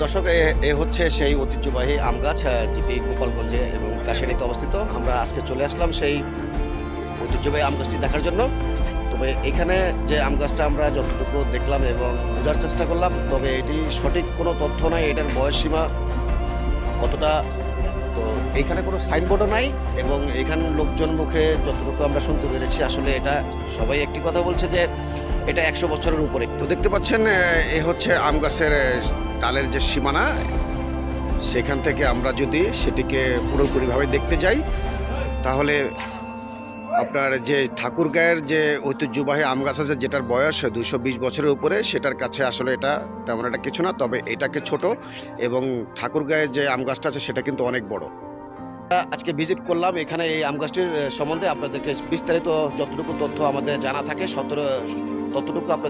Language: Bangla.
দর্শক, এ হচ্ছে সেই ঐতিহ্যবাহী আম গাছ, যেটি গোপালগঞ্জে এবং কাশিয়ানীতে অবস্থিত। আমরা আজকে চলে আসলাম সেই ঐতিহ্যবাহী আম গাছটি দেখার জন্য। তবে এখানে যে আম গাছটা আমরা যতটুকু দেখলাম এবং বোঝার চেষ্টা করলাম, তবে এটি সঠিক কোনো তথ্য নাই এটার বয়সসীমা কতটা। তো এইখানে কোনো সাইনবোর্ডও নাই এবং এখানে লোকজন মুখে যতটুকু আমরা শুনতে পেরেছি, আসলে এটা সবাই একটি কথা বলছে যে এটা 100 বছরের উপরে। তো দেখতে পাচ্ছেন, এ হচ্ছে আম গাছের ডালের যে সীমানা, সেখান থেকে আমরা যদি সেটিকে পুরোপুরিভাবে দেখতে যাই, তাহলে আপনার যে ঠাকুরগাঁয়ের যে ঐতিহ্যবাহী আম গাছ আছে, যেটার বয়স 220 বছরের উপরে, সেটার কাছে আসলে এটা তেমন একটা কিছু না। তবে এটাকে ছোট, এবং ঠাকুরগাঁয়ের যে আম গাছটা আছে সেটা কিন্তু অনেক বড়। আজকে ভিজিট করলাম এখানে এই আম গাছটির সম্বন্ধে আপনাদেরকে বিস্তারিত যতটুকু তথ্য আমাদের জানা থাকে ততটুকু আপনাদের